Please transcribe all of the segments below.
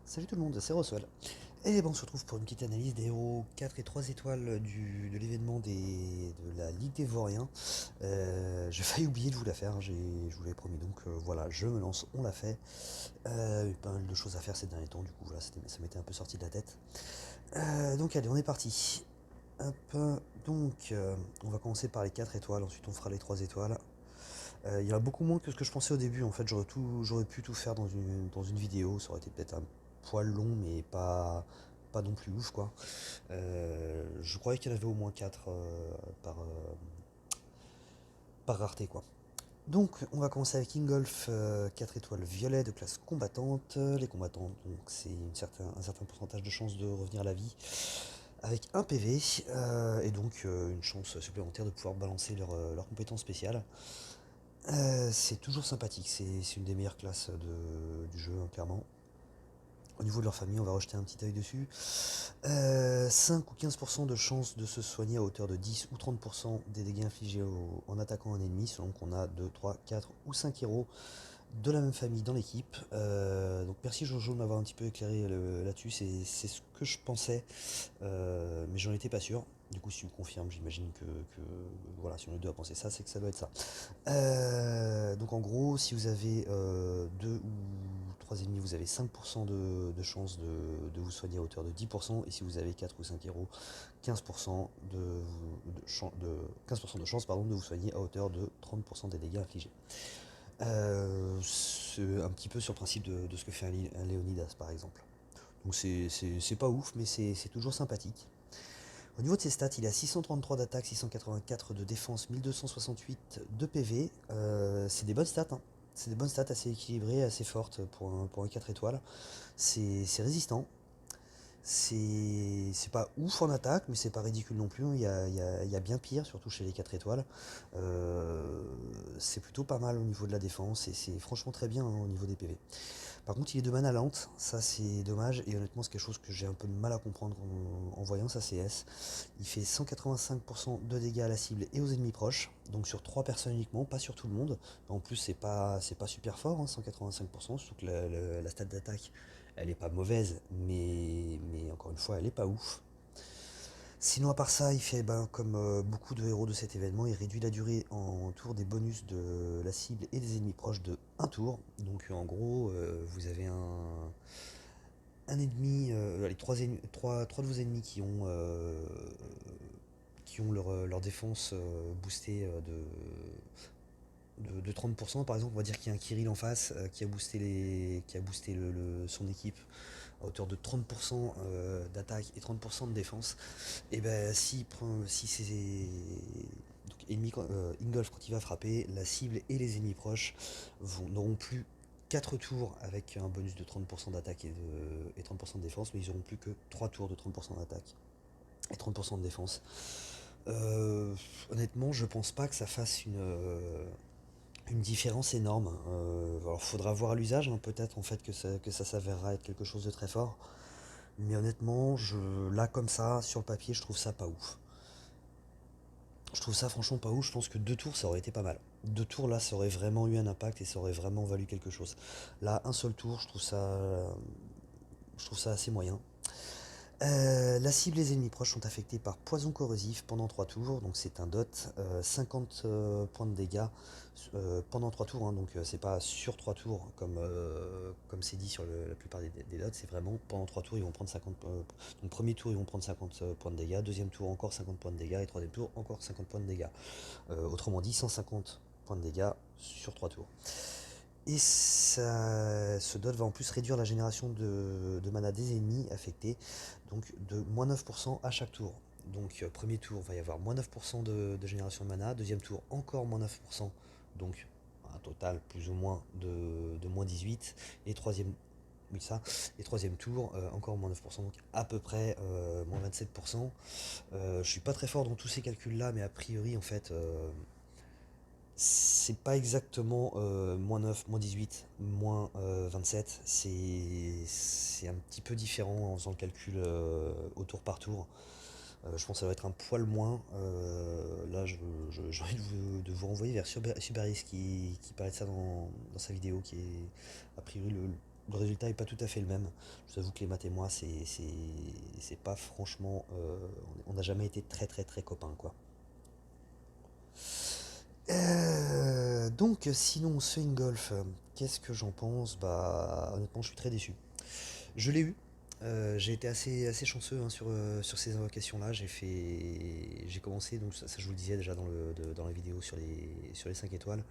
Salut tout le monde, c'est Roswell. Et bon, on se retrouve pour une petite analyse des héros 4 et 3 étoiles de l'événement de la Ligue des Vauriens. J'ai failli oublier de vous la faire, hein, je vous l'avais promis, donc voilà, je me lance, on l'a fait. Pas mal de choses à faire ces derniers temps, du coup voilà, ça m'était un peu sorti de la tête. Donc allez, on est parti. Hop, donc on va commencer par les 4 étoiles, ensuite on fera les 3 étoiles. Il y en a beaucoup moins que ce que je pensais au début. En fait, j'aurais pu tout faire dans une vidéo. Ça aurait été peut-être un poil long, mais pas non plus ouf, quoi. Je croyais qu'il y en avait au moins 4 par rareté, quoi. Donc, on va commencer avec Ingolf, 4 étoiles violet de classe combattante. Les combattants, donc c'est un certain pourcentage de chances de revenir à la vie avec un PV, et donc une chance supplémentaire de pouvoir balancer leur compétence spéciale. C'est toujours sympathique, c'est une des meilleures classes du jeu, hein, clairement. Au niveau de leur famille, on va rejeter un petit œil dessus. 5 ou 15% de chance de se soigner à hauteur de 10 ou 30% des dégâts infligés en attaquant un ennemi, selon qu'on a 2, 3, 4 ou 5 héros de la même famille dans l'équipe. Donc merci Jojo de m'avoir un petit peu éclairé là-dessus, c'est ce que je pensais, mais j'en étais pas sûr. Du coup, si tu me confirmes, j'imagine voilà, si on est deux à penser ça, c'est que ça doit être ça. Donc en gros, si vous avez 2 ou 3 ennemis, vous avez 5% de chance de vous soigner à hauteur de 10%, et si vous avez 4 ou 5 héros, 15% 15% de chance pardon, de vous soigner à hauteur de 30% des dégâts infligés. C'est un petit peu sur le principe de ce que fait un Léonidas par exemple. Donc c'est pas ouf, mais c'est toujours sympathique. Au niveau de ses stats, il a 633 d'attaque, 684 de défense, 1268 de PV. C'est des bonnes stats, hein. C'est des bonnes stats assez équilibrées, assez fortes pour un 4 étoiles. C'est résistant. C'est pas ouf en attaque, mais c'est pas ridicule non plus. Il y a bien pire, surtout chez les 4 étoiles. Euh, c'est plutôt pas mal au niveau de la défense et c'est franchement très bien, hein, au niveau des PV. Par contre, il est de mana lente, ça c'est dommage, et honnêtement, c'est quelque chose que j'ai un peu de mal à comprendre en voyant sa CS. Il fait 185% de dégâts à la cible et aux ennemis proches, donc sur 3 personnes uniquement, pas sur tout le monde. En plus, c'est pas super fort, hein, 185%, surtout que la stat d'attaque, elle est pas mauvaise, mais encore une fois, elle est pas ouf. Sinon, à part ça, il fait, ben, comme beaucoup de héros de cet événement, il réduit la durée en tour des bonus de la cible et des ennemis proches de un tour. Donc en gros, vous avez un ennemi, allez, trois de vos ennemis qui ont leur défense boostée de 30%. Par exemple, on va dire qu'il y a un Kirill en face qui a boosté son équipe à hauteur de 30% d'attaque et 30% de défense. Et ben si c'est Ingolf, quand il va frapper, la cible et les ennemis proches n'auront plus 4 tours avec un bonus de 30% d'attaque et 30% de défense, mais ils auront plus que 3 tours de 30% d'attaque et 30% de défense. Euh, Honnêtement, je pense pas que ça fasse une différence énorme. Alors faudra voir à l'usage, hein, peut-être en fait que ça s'avérera être quelque chose de très fort. Mais honnêtement, là comme ça, sur le papier, je trouve ça pas ouf. Je trouve ça franchement pas ouf, je pense que 2 tours ça aurait été pas mal. 2 tours là ça aurait vraiment eu un impact et ça aurait vraiment valu quelque chose. Là un seul tour je trouve ça assez moyen. La cible et les ennemis proches sont affectés par poison corrosif pendant 3 tours, donc c'est un dot, 50 points de dégâts pendant 3 tours, hein, donc c'est pas sur 3 tours comme c'est dit sur la plupart des dots, c'est vraiment pendant 3 tours ils vont prendre 50 donc premier tour ils vont prendre 50 points de dégâts, deuxième tour encore 50 points de dégâts et troisième tour encore 50 points de dégâts. Autrement dit 150 points de dégâts sur 3 tours. Et ce dot va en plus réduire la génération de mana des ennemis affectés, donc de moins 9% à chaque tour. Donc premier tour, va y avoir moins 9% de génération de mana, deuxième tour encore moins 9%, donc un total plus ou moins de moins 18, et troisième, oui ça, et troisième tour encore moins 9%, donc à peu près moins 27%. Je suis pas très fort dans tous ces calculs là, mais a priori en fait c'est pas exactement moins 9, moins 18, moins 27. C'est un petit peu différent en faisant le calcul au tour par tour. Je pense que ça va être un poil moins. Là, j'ai envie de vous renvoyer vers Subaris qui parlait de ça dans sa vidéo, qui est a priori le résultat est pas tout à fait le même. Je vous avoue que les maths et moi, c'est pas franchement. On n'a jamais été très très très copains, quoi. Donc, sinon, ce golf, qu'est-ce que j'en pense? Bah, honnêtement, je suis très déçu. Je l'ai eu. J'ai été assez chanceux hein, sur ces invocations-là. J'ai commencé, donc ça, je vous le disais déjà dans la vidéo sur les 5 étoiles.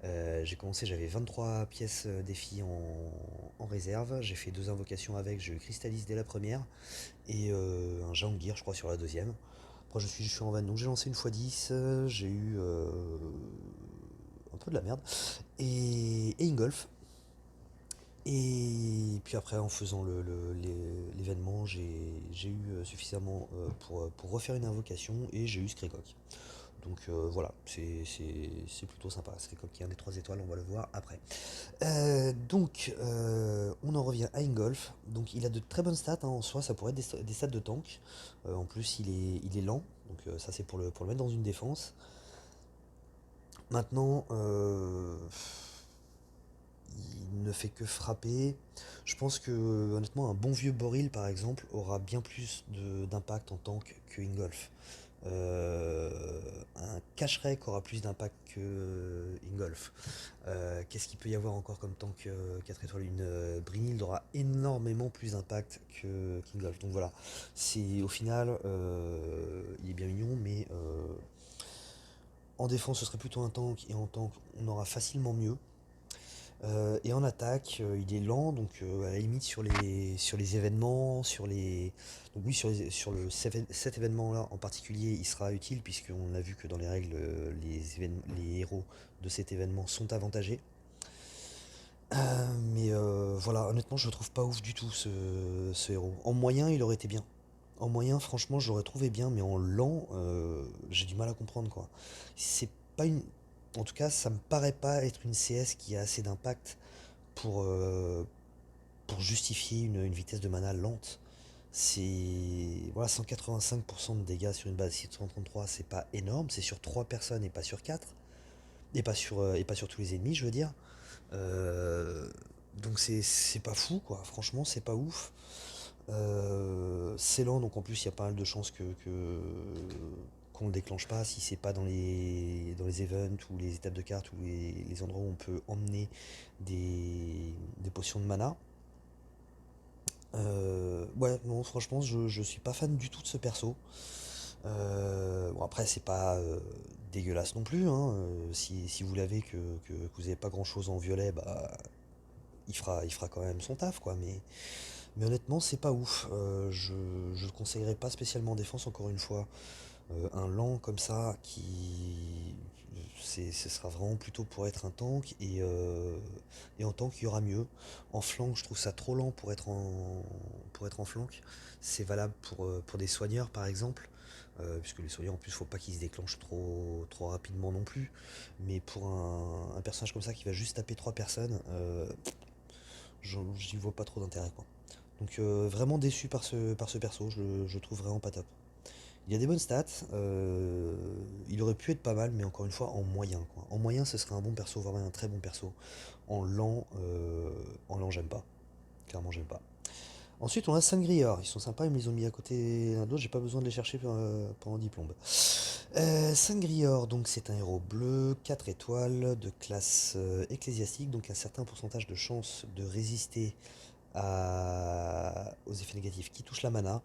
J'ai commencé, j'avais 23 pièces défi en réserve. J'ai fait deux invocations avec. J'ai eu Crystalis dès la première et un Jangir, je crois, sur la deuxième. Après, je suis en vanne, donc j'ai lancé une x10. J'ai eu un peu de la merde et Ingolf. Et puis après, en faisant l'événement, j'ai eu suffisamment pour refaire une invocation et j'ai eu Skrykok. Donc voilà, c'est plutôt sympa. Skrykok qui est un des 3 étoiles, on va le voir après. On en revient à Ingolf. Donc il a de très bonnes stats hein, en soi, ça pourrait être des stats de tank. En plus, il est lent, donc ça c'est pour le mettre dans une défense. Maintenant, il ne fait que frapper. Je pense que honnêtement un bon vieux Boril par exemple aura bien plus d'impact en tank que Ingolf. Un Cacherek aura plus d'impact que Ingolf. Qu'est-ce qu'il peut y avoir encore comme tank 4 étoiles? Une Brynhild aura énormément plus d'impact que qu'Ingolf. Donc voilà, c'est au final il est bien mignon, mais en défense ce serait plutôt un tank et en tank on aura facilement mieux. Et en attaque, il est lent, donc à la limite sur les événements, donc oui, cet événement-là en particulier, il sera utile, puisqu'on a vu que dans les règles, les héros de cet événement sont avantagés. Mais voilà, honnêtement, je le trouve pas ouf du tout, ce héros. En moyen, il aurait été bien. En moyen, franchement, je l'aurais trouvé bien, mais en lent, j'ai du mal à comprendre, quoi. C'est pas une. En tout cas, ça me paraît pas être une CS qui a assez d'impact pour, euh, pour justifier une vitesse de mana lente. C'est. Voilà, 185% de dégâts sur une base 633, c'est pas énorme, c'est sur 3 personnes et pas sur 4. Et pas sur tous les ennemis, je veux dire. Euh, donc c'est pas fou, quoi. Franchement, c'est pas ouf. C'est lent, donc en plus, il y a pas mal de chances qu'on le déclenche pas si c'est pas dans les events ou les étapes de cartes ou les endroits où on peut emmener des potions de mana. Ouais, non, franchement, je suis pas fan du tout de ce perso. Bon, après, c'est pas dégueulasse non plus, hein. Si vous l'avez que vous avez pas grand chose en violet, bah il fera quand même son taf, quoi. Mais honnêtement, c'est pas ouf. Je le conseillerais pas spécialement en défense, encore une fois. Un lent comme ça, ce sera vraiment plutôt pour être un tank, et en tank, il y aura mieux. En flank, je trouve ça trop lent pour être en flank. C'est valable pour des soigneurs, par exemple. Puisque les soigneurs, en plus, faut pas qu'ils se déclenchent trop rapidement non plus. Mais pour un personnage comme ça qui va juste taper 3 personnes, j'y vois pas trop d'intérêt, quoi. Donc vraiment déçu par ce perso, je le trouve vraiment pas top. Il a des bonnes stats, il aurait pu être pas mal, mais encore une fois en moyen, quoi. En moyen, ce serait un bon perso, vraiment un très bon perso. En lent, j'aime pas. Clairement, j'aime pas. Ensuite, on a Sangrior. Ils sont sympas, ils me les ont mis à côté l'un d'autre, j'ai pas besoin de les chercher pendant 10 plombes. Sangrior, donc c'est un héros bleu, 4 étoiles, de classe ecclésiastique, donc un certain pourcentage de chance de résister aux effets négatifs qui touchent la mana.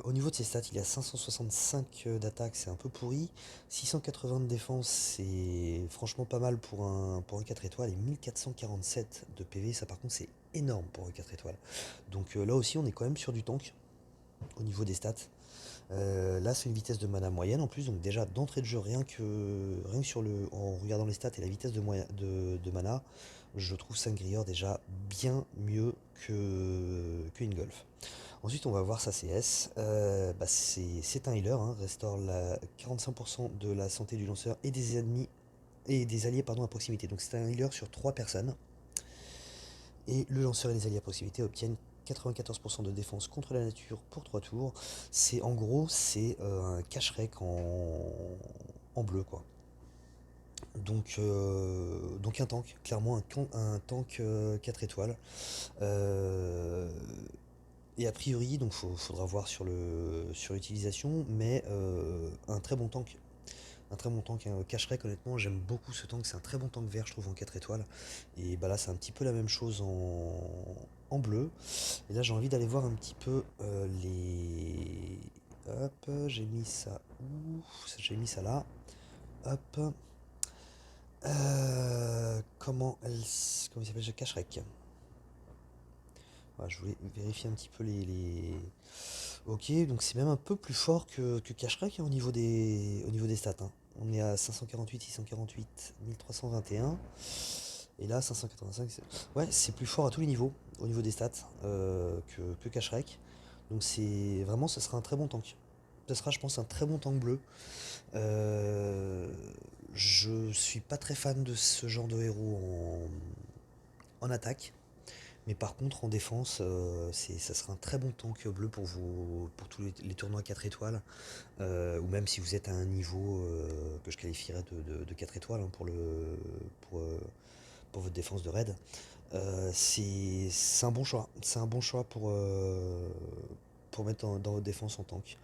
Au niveau de ses stats, il a 565 d'attaque, c'est un peu pourri. 680 de défense, c'est franchement pas mal pour un 4 étoiles. Et 1447 de PV, ça par contre c'est énorme pour un 4 étoiles. Donc là aussi on est quand même sur du tank au niveau des stats. Là c'est une vitesse de mana moyenne en plus, donc déjà d'entrée de jeu, rien que en regardant les stats et la vitesse de mana, je trouve Sangrior déjà bien mieux que Ingolf. Ensuite, on va voir sa CS. Bah, c'est un healer, hein, restaure 45% de la santé du lanceur et des ennemis et des alliés, pardon, à proximité. Donc c'est un healer sur 3 personnes. Et le lanceur et les alliés à proximité obtiennent 94% de défense contre la nature pour 3 tours. En gros, c'est un cache-rec en bleu, quoi. Donc un tank, clairement un tank 4 étoiles. Euh, et a priori, donc faudra voir sur l'utilisation, mais un très bon tank. Un très bon tank, hein. Cacherek, honnêtement, j'aime beaucoup ce tank, c'est un très bon tank vert, je trouve, en 4 étoiles. Et bah là, c'est un petit peu la même chose en bleu. Et là, j'ai envie d'aller voir un petit peu les... Hop, j'ai mis ça où? J'ai mis ça là. Hop. Comment il s'appelle? Je Cacherek. Voilà, je voulais vérifier un petit peu les... Ok, donc c'est même un peu plus fort que Cacherek, hein, au niveau des stats, hein. On est à 548, 648, 1321. Et là, 585. Ouais, c'est plus fort à tous les niveaux, au niveau des stats, que Cacherek. Donc c'est vraiment, ce sera un très bon tank. Ce sera, je pense, un très bon tank bleu. Euh, je suis pas très fan de ce genre de héros en attaque. Mais par contre, en défense, ça sera un très bon tank bleu pour tous les tournois 4 étoiles. Ou même si vous êtes à un niveau que je qualifierais de 4 étoiles, hein, pour, euh, pour votre défense de raid. C'est un bon choix. C'est un bon choix pour mettre dans votre défense en tank.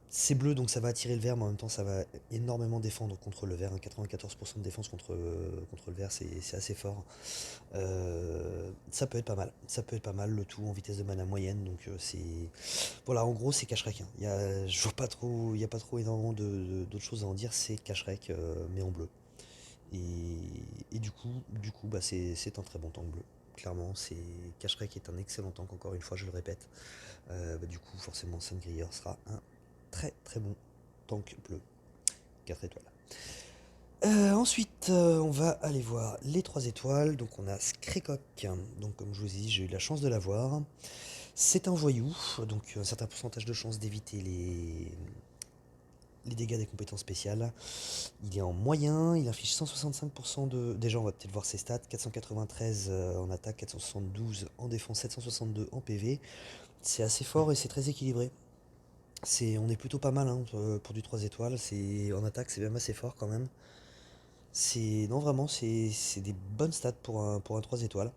C'est bleu, donc ça va attirer le vert, mais en même temps ça va énormément défendre contre le vert, hein. 94% de défense contre le vert, c'est assez fort. Ça peut être pas mal. Ça peut être pas mal, le tout en vitesse de mana moyenne. Donc c'est... Voilà, en gros c'est cache-rec, hein. Je vois pas trop, il n'y a pas trop énormément d'autres choses à en dire, c'est cache-rec, mais en bleu. Et du coup bah, c'est un très bon tank bleu. Clairement, Cacherec est un excellent tank, encore une fois, je le répète. Bah, du coup, forcément, Sungriller sera un très très bon tank bleu. 4 étoiles. Ensuite, on va aller voir les 3 étoiles. Donc, on a Skrekok. Donc, comme je vous ai dit, j'ai eu la chance de l'avoir. C'est un voyou, donc un certain pourcentage de chance d'éviter les dégâts des compétences spéciales. Il est en moyen, il inflige 165% de... Déjà, on va peut-être voir ses stats. 493 en attaque, 472 en défense, 762 en PV. C'est assez fort et c'est très équilibré. On est plutôt pas mal, hein, pour du 3 étoiles. En attaque, c'est même assez fort quand même. Non, vraiment, c'est des bonnes stats pour un 3 étoiles.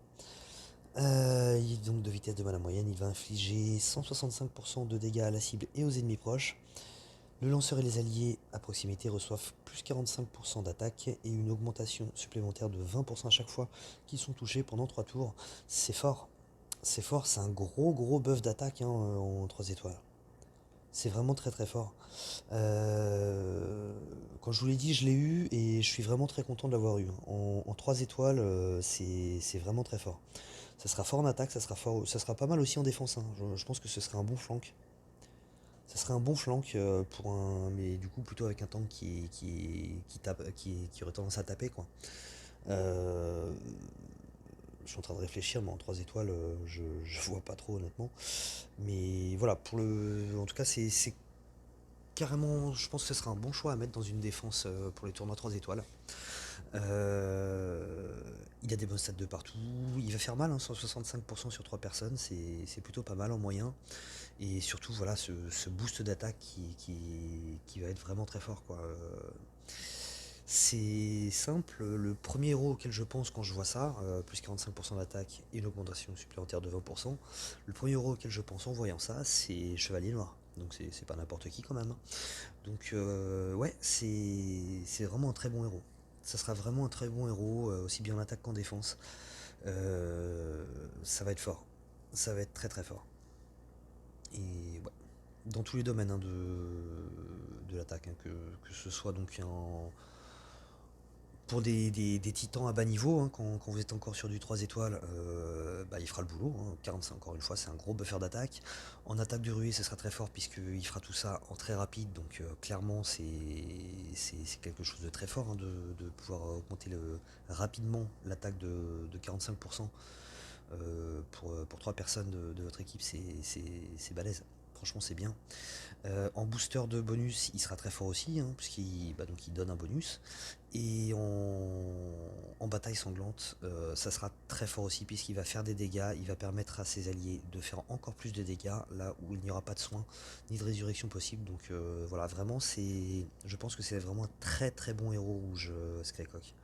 Donc de vitesse de mana moyenne, il va infliger 165% de dégâts à la cible et aux ennemis proches. Le lanceur et les alliés à proximité reçoivent plus 45% d'attaque et une augmentation supplémentaire de 20% à chaque fois qu'ils sont touchés pendant 3 tours. C'est fort. C'est fort, c'est un gros gros buff d'attaque, hein, en 3 étoiles. C'est vraiment très très fort. Quand je vous l'ai dit, je l'ai eu et je suis vraiment très content de l'avoir eu, hein. En 3 étoiles, c'est vraiment très fort. Ça sera fort en attaque, ça sera pas mal aussi en défense, hein. Je pense que ce serait un bon flank. Ça serait un bon flank, mais du coup plutôt avec un tank qui tape, qui aurait tendance à taper, quoi. Euh, je suis en train de réfléchir, mais en 3 étoiles, je vois pas trop, honnêtement. Mais voilà, en tout cas, c'est carrément, je pense que ce sera un bon choix à mettre dans une défense pour les tournois 3 étoiles. Euh, il a des bonnes stats de partout. Il va faire mal, hein, 165% sur 3 personnes, c'est plutôt pas mal en moyen. Et surtout, voilà, ce boost d'attaque qui va être vraiment très fort, quoi. C'est simple, le premier héros auquel je pense quand je vois ça, plus 45% d'attaque et une augmentation supplémentaire de 20%, le premier héros auquel je pense en voyant ça, c'est Chevalier Noir. Donc c'est pas n'importe qui quand même. Donc ouais, c'est vraiment un très bon héros. Ça sera vraiment un très bon héros, aussi bien en attaque qu'en défense. Ça va être fort. Ça va être très très fort. Et ouais, dans tous les domaines, hein, de l'attaque, hein, que ce soit donc pour des titans à bas niveau, hein, quand vous êtes encore sur du 3 étoiles, bah, il fera le boulot, hein. 45, encore une fois, c'est un gros buffer d'attaque. En attaque de ruée, ce sera très fort puisqu'il fera tout ça en très rapide. Donc clairement, c'est quelque chose de très fort, hein, de pouvoir augmenter rapidement l'attaque de 45%, pour 3 personnes de votre équipe. C'est balèze. franchement c'est bien. En booster de bonus, il sera très fort aussi, hein, puisqu'il donc il donne un bonus. Et en bataille sanglante, ça sera très fort aussi, puisqu'il va faire des dégâts, il va permettre à ses alliés de faire encore plus de dégâts, là où il n'y aura pas de soins, ni de résurrection possible. Donc voilà, vraiment, je pense que c'est vraiment un très très bon héros rouge, Skycock.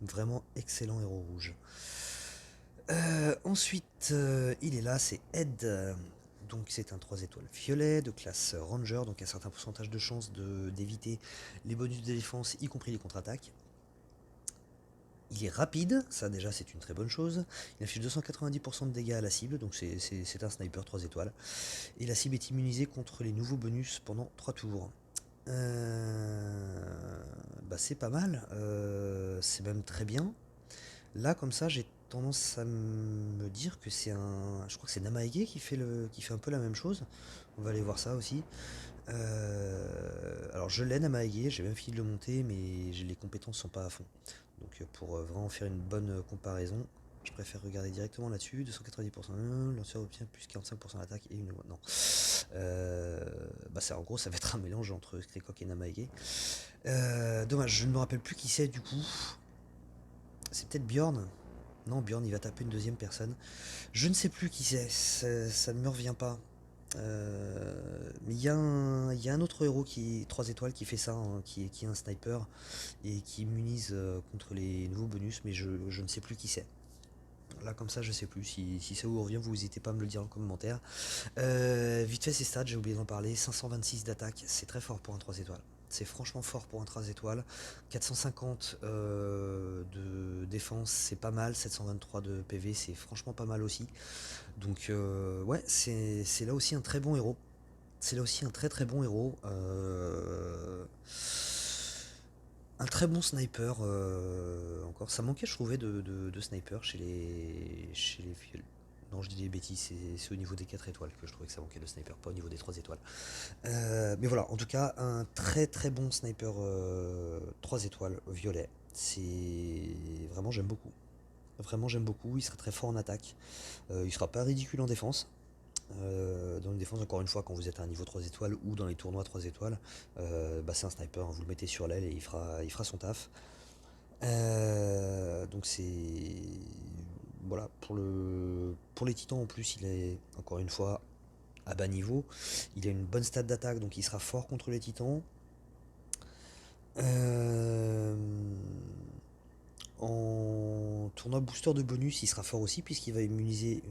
Vraiment excellent héros rouge. Ensuite, il est là, c'est Ed. Donc c'est un 3 étoiles violet de classe Ranger, donc un certain pourcentage de chance d'éviter les bonus de défense, y compris les contre-attaques. Il est rapide, ça déjà c'est une très bonne chose. Il affiche 290% de dégâts à la cible, donc c'est un sniper 3 étoiles. Et la cible est immunisée contre les nouveaux bonus pendant 3 tours. Bah c'est pas mal, c'est même très bien. Là, comme ça, j'ai tendance à me dire que c'est un. Je crois que c'est Namaege qui fait un peu la même chose. On va aller voir ça aussi. Alors, je l'ai Namaege, j'ai même fini de le monter, mais les compétences sont pas à fond. Donc, pour vraiment faire une bonne comparaison, je préfère regarder directement là-dessus. 290%, lanceur obtient plus 45% d'attaque et une. Non. Bah, en gros, ça va être un mélange entre Skrikok et Namaege. Dommage, je ne me rappelle plus qui c'est du coup. C'est peut-être Bjorn. Non, Bjorn, il va taper une deuxième personne. Je ne sais plus qui c'est, ça ne me revient pas. Mais il y a un autre héros qui est 3 étoiles qui fait ça, hein, qui est un sniper et qui immunise contre les nouveaux bonus, mais je ne sais plus qui c'est. Là, comme ça, je sais plus. Si ça vous revient, vous n'hésitez pas à me le dire en commentaire. Vite fait, ses stats, j'ai oublié d'en parler. 526 d'attaque, c'est très fort pour un 3 étoiles. C'est franchement fort pour un 3 étoiles. 450 de défense, c'est pas mal. 723 de PV, c'est franchement pas mal aussi. Donc, ouais, c'est là aussi un très bon héros. C'est là aussi un très très bon héros. Un très bon sniper. Encore, ça manquait, je trouvais, de sniper chez les filles. Non, je dis des bêtises, c'est au niveau des 4 étoiles que je trouvais que ça manquait de sniper, pas au niveau des 3 étoiles. Mais voilà, en tout cas, un très très bon sniper 3 étoiles violet. C'est vraiment, j'aime beaucoup. Vraiment, j'aime beaucoup. Il sera très fort en attaque. Il sera pas ridicule en défense. Dans une défense, encore une fois, quand vous êtes à un niveau 3 étoiles ou dans les tournois 3 étoiles, bah c'est un sniper, hein, vous le mettez sur l'aile et il fera son taf. Donc c'est. Voilà, pour les titans en plus, il est encore une fois à bas niveau. Il a une bonne stat d'attaque, donc il sera fort contre les titans. Euh, En tournoi booster de bonus, il sera fort aussi, puisqu'il va immuniser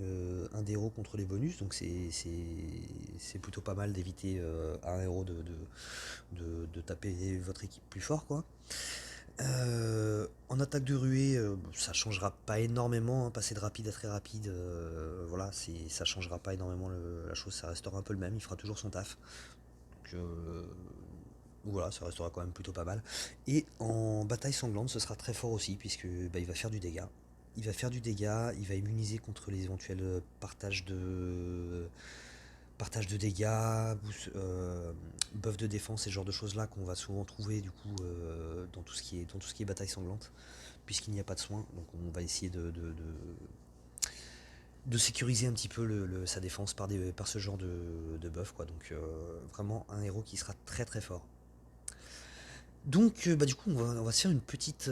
un des héros contre les bonus. Donc c'est plutôt pas mal d'éviter à un héros de taper votre équipe plus fort, quoi. En attaque de ruée, ça changera pas énormément, hein, passer de rapide à très rapide, voilà, ça changera pas énormément la chose, ça restera un peu le même, il fera toujours son taf. Donc, voilà, ça restera quand même plutôt pas mal. Et en bataille sanglante, ce sera très fort aussi, puisque bah, il va faire du dégât. Il va faire du dégât, il va immuniser contre les éventuels partage de dégâts, buff de défense, ces genres de choses là qu'on va souvent trouver du coup dans tout ce qui est bataille sanglante, puisqu'il n'y a pas de soins. Donc on va essayer de sécuriser un petit peu sa défense par ce genre de buff, quoi. Donc vraiment un héros qui sera très très fort. Donc bah, du coup on va se faire une petite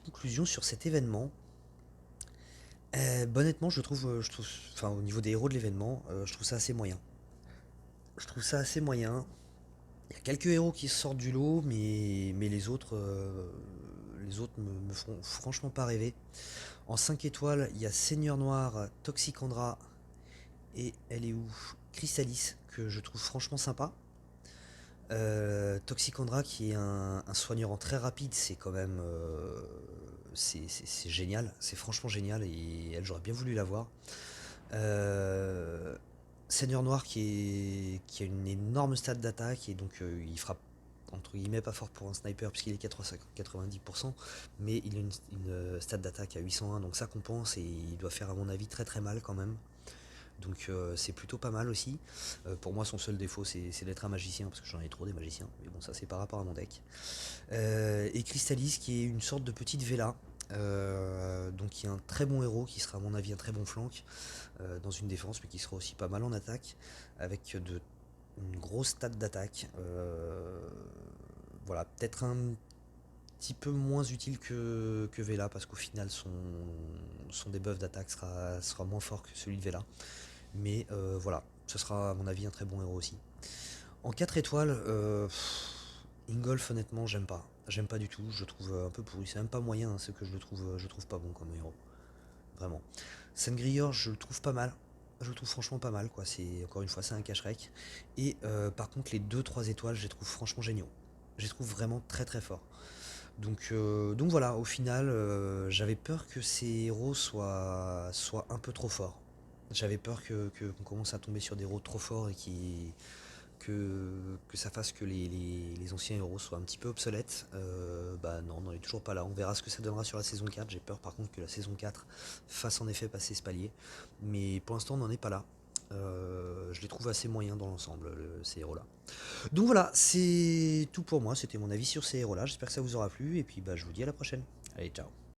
conclusion sur cet événement. Honnêtement, enfin au niveau des héros de l'événement, je trouve ça assez moyen. Je trouve ça assez moyen. Il y a quelques héros qui sortent du lot, mais les autres me font franchement pas rêver. En 5 étoiles, il y a Seigneur Noir, Toxicandra et elle est où? Chrysalis, que je trouve franchement sympa. Toxicandra qui est un soigneur en très rapide, c'est quand même c'est génial, c'est franchement génial et elle j'aurais bien voulu l'avoir. Euh, Seigneur Noir qui a une énorme stat d'attaque et donc il frappe entre guillemets pas fort pour un sniper puisqu'il est 90%, mais il a une stat d'attaque à 801 donc ça compense et il doit faire à mon avis très très mal quand même. Donc c'est plutôt pas mal aussi. Pour moi son seul défaut c'est d'être un magicien parce que j'en ai trop des magiciens, mais bon ça c'est par rapport à mon deck. Et Crystalis qui est une sorte de petite Vela. Donc il y a un très bon héros qui sera à mon avis un très bon flank dans une défense, mais qui sera aussi pas mal en attaque, avec une grosse stat d'attaque. Voilà, peut-être un petit peu moins utile que Vela, parce qu'au final son debuff d'attaque sera moins fort que celui de Vela. Mais voilà, ce sera à mon avis un très bon héros aussi. En 4 étoiles, Ingolf honnêtement j'aime pas. J'aime pas du tout, je le trouve un peu pourri. C'est même pas moyen, hein, c'est que je le trouve pas bon comme héros. Vraiment. Sengrior, je le trouve pas mal. Je le trouve franchement pas mal, quoi. C'est encore une fois, c'est un cache-rec. Et par contre, les 2-3 étoiles, je les trouve franchement géniaux. Je les trouve vraiment très très forts. Donc voilà, au final, j'avais peur que ces héros soient un peu trop forts. J'avais peur qu'on commence à tomber sur des héros trop forts et que ça fasse que les anciens héros soient un petit peu obsolètes. Bah non, on n'en est toujours pas là. On verra ce que ça donnera sur la saison 4. J'ai peur par contre que la saison 4 fasse en effet passer ce palier. Mais pour l'instant, on n'en est pas là. Je les trouve assez moyens dans l'ensemble, ces héros-là. Donc voilà, c'est tout pour moi. C'était mon avis sur ces héros-là. J'espère que ça vous aura plu. Et puis bah, je vous dis à la prochaine. Allez, ciao.